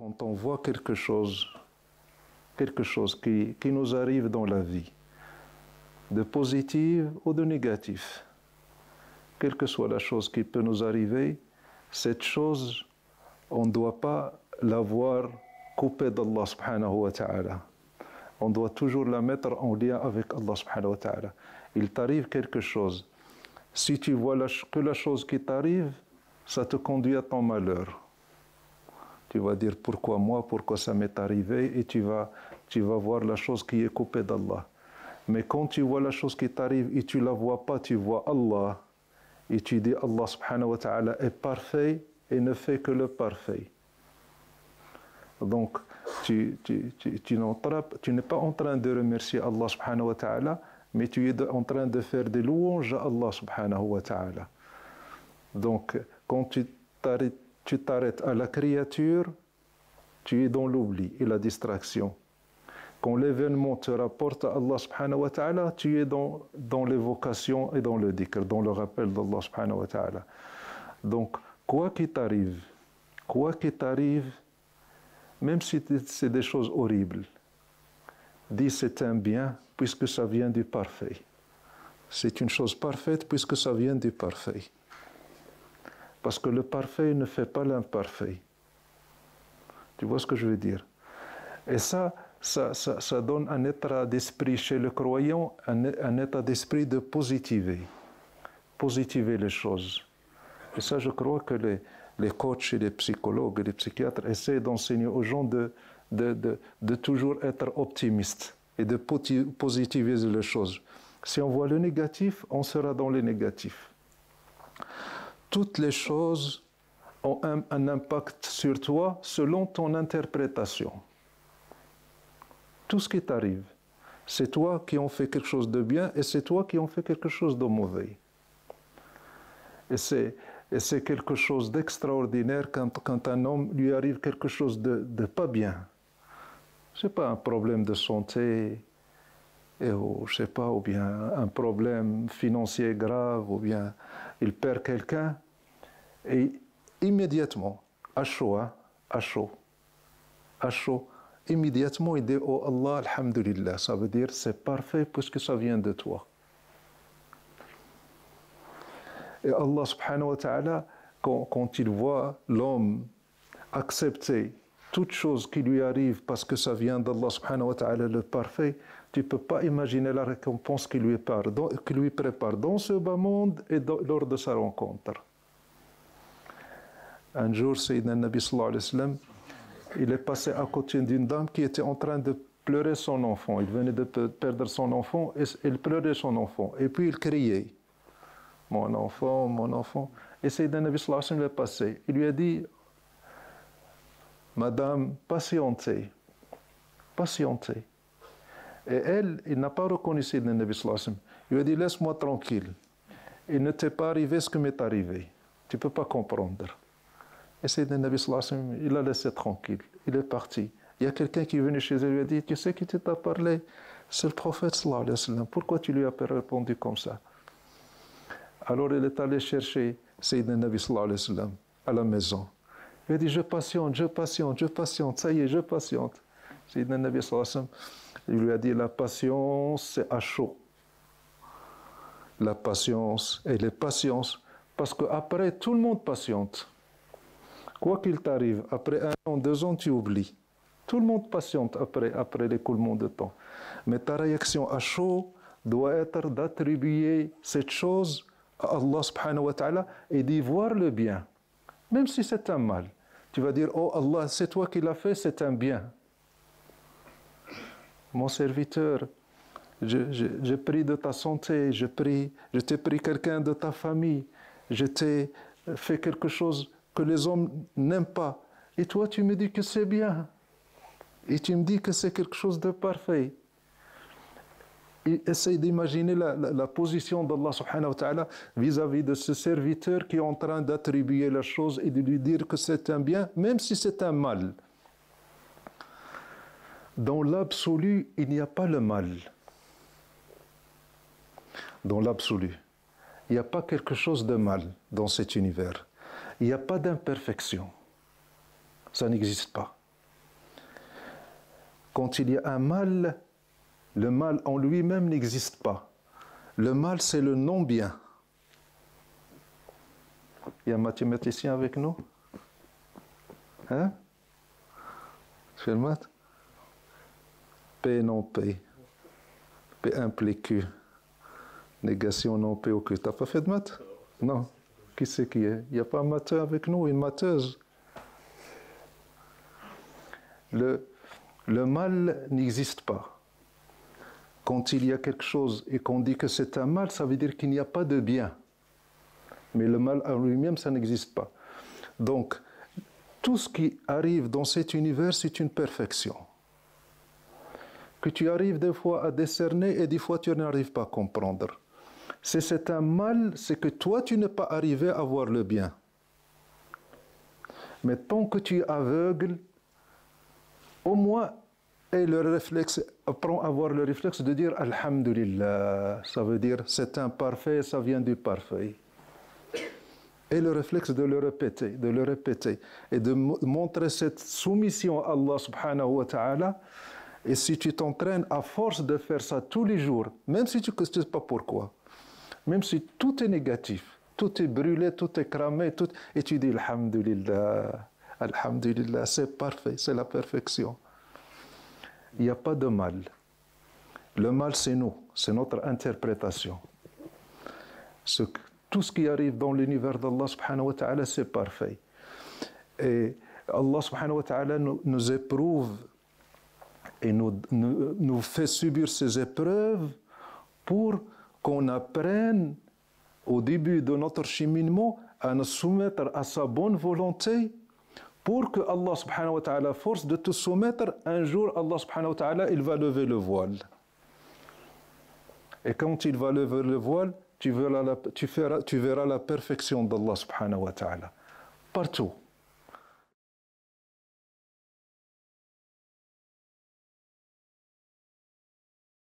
Quand on voit quelque chose qui nous arrive dans la vie, de positif ou de négatif, quelle que soit la chose qui peut nous arriver, cette chose, on ne doit pas l'avoir coupée d'Allah subhanahu wa ta'ala. On doit toujours la mettre en lien avec Allah subhanahu wa ta'ala. Il t'arrive quelque chose. Si tu vois que la chose qui t'arrive, ça te conduit à ton malheur. Tu vas dire pourquoi moi, pourquoi ça m'est arrivé, et tu vas voir la chose qui est coupée d'Allah. Mais quand tu vois la chose qui t'arrive et tu ne la vois pas, tu vois Allah, et tu dis Allah subhanahu wa ta'ala est parfait et ne fait que le parfait. Donc, tu n'es pas en train de remercier Allah subhanahu wa ta'ala, mais tu es en train de faire des louanges à Allah subhanahu wa ta'ala. Donc, quand tu t'arrêtes à la créature, tu es dans l'oubli et la distraction. Quand l'événement te rapporte à Allah subhanahu wa ta'ala, tu es dans l'évocation et dans le dhikr, dans le rappel d'Allah subhanahu wa ta'ala. Donc, quoi qu'il t'arrive, même si c'est des choses horribles, dis c'est un bien puisque ça vient du parfait. C'est une chose parfaite puisque ça vient du parfait. Parce que le parfait ne fait pas l'imparfait. Tu vois ce que je veux dire? Et ça donne un état d'esprit chez le croyant, un état d'esprit de positiver les choses. Et ça, je crois que les coachs et les psychologues et les psychiatres essaient d'enseigner aux gens de toujours être optimistes et de positiver les choses. Si on voit le négatif, on sera dans le négatif. Toutes les choses ont un impact sur toi selon ton interprétation. Tout ce qui t'arrive, c'est toi qui en fais quelque chose de bien et c'est toi qui en fais quelque chose de mauvais. Et c'est quelque chose d'extraordinaire quand un homme lui arrive quelque chose de pas bien. Ce n'est pas un problème de santé, je sais pas, ou bien un problème financier grave, ou bien il perd quelqu'un, et immédiatement, à chaud, immédiatement il dit « Oh Allah, alhamdulillah », ça veut dire « c'est parfait puisque ça vient de toi ». Et Allah subhanahu wa ta'ala, quand il voit l'homme accepter toute chose qui lui arrive parce que ça vient d'Allah subhanahu wa ta'ala le parfait, tu ne peux pas imaginer la récompense qu'il lui prépare dans ce bas monde et lors de sa rencontre. Un jour, Sayyidina Nabi sallallahu alayhi wa sallam, il est passé à côté d'une dame qui était en train de pleurer son enfant. Il venait de perdre son enfant et il pleurait son enfant. Et puis il criait « Mon enfant, mon enfant ». Et Sayyidina Nabi sallallahu alayhi wa sallam est passé. Il lui a dit « Madame, patientez. Et il n'a pas reconnu Sayyidina Nabi sallallahu alayhi wa sallam. Il lui a dit « Laisse-moi tranquille. Il ne t'est pas arrivé ce que m'est arrivé. Tu ne peux pas comprendre. » Et Sayyidina Nabi sallallahu alayhi wa sallam, il l'a laissé tranquille. Il est parti. Il y a quelqu'un qui est venu chez elle et lui a dit « Tu sais qui t'a parlé? C'est le prophète sallallahu alayhi wa sallam. Pourquoi tu lui as pas répondu comme ça ?» Alors il est allé chercher Sayyidina Nabi sallallahu alayhi wa sallam à la maison. Il a dit « Je patiente, ça y est, je patiente. » Sayyidina Nabi sallallahu alayhi wa sallam, il lui a dit « La patience, c'est à chaud. La patience et les patiences, parce qu'après, tout le monde patiente. Quoi qu'il t'arrive, après 1 an, 2 ans, tu oublies. Tout le monde patiente après l'écoulement de temps. Mais ta réaction à chaud doit être d'attribuer cette chose à Allah subhanahu wa ta'ala et d'y voir le bien. Même si c'est un mal. Tu vas dire, oh Allah, c'est toi qui l'as fait, c'est un bien. Mon serviteur, j'ai pris de ta santé, je t'ai pris quelqu'un de ta famille, je t'ai fait quelque chose que les hommes n'aiment pas. Et toi, tu me dis que c'est bien. Et tu me dis que c'est quelque chose de parfait. Et essaye d'imaginer la position d'Allah subhanahu wa ta'ala vis-à-vis de ce serviteur qui est en train d'attribuer la chose et de lui dire que c'est un bien, même si c'est un mal. Dans l'absolu, il n'y a pas le mal. Dans l'absolu, il n'y a pas quelque chose de mal dans cet univers. Il n'y a pas d'imperfection. Ça n'existe pas. quand il y a un mal, le mal en lui-même n'existe pas. Le mal, c'est le non-bien. Il y a un mathématicien avec nous? Hein? Je fais le maths? P non P. P implique Q. Négation non P au Q. T'as pas fait de maths? Non. Qui c'est qui est? Il n'y a pas un matheux avec nous, une matheuse. Le mal n'existe pas. Quand il y a quelque chose et qu'on dit que c'est un mal, ça veut dire qu'il n'y a pas de bien. Mais le mal en lui-même, ça n'existe pas. Donc, tout ce qui arrive dans cet univers, c'est une perfection. Que tu arrives des fois à décerner et des fois tu n'arrives pas à comprendre. Si c'est un mal, c'est que toi, tu n'es pas arrivé à voir le bien. Mais tant que tu es aveugle, au moins, et le réflexe, apprends à avoir le réflexe de dire Alhamdulillah. Ça veut dire c'est imparfait, ça vient du parfait. Et le réflexe de le répéter, et de montrer cette soumission à Allah subhanahu wa ta'ala. Et si tu t'entraînes à force de faire ça tous les jours, même si tu ne sais pas pourquoi, même si tout est négatif, tout est brûlé, tout est cramé, et tu dis Alhamdulillah, Alhamdulillah, c'est parfait, c'est la perfection. Il n'y a pas de mal. Le mal, c'est nous, c'est notre interprétation. Tout ce qui arrive dans l'univers d'Allah subhanahu wa ta'ala, c'est parfait. Et Allah subhanahu wa ta'ala nous éprouve et nous fait subir ces épreuves pour qu'on apprenne au début de notre cheminement à nous soumettre à sa bonne volonté pour que Allah subhanahu wa ta'ala, force de te soumettre, un jour Allah subhanahu wa ta'ala, il va lever le voile. Et quand il va lever le voile, tu verras la perfection d'Allah subhanahu wa ta'ala. Partout.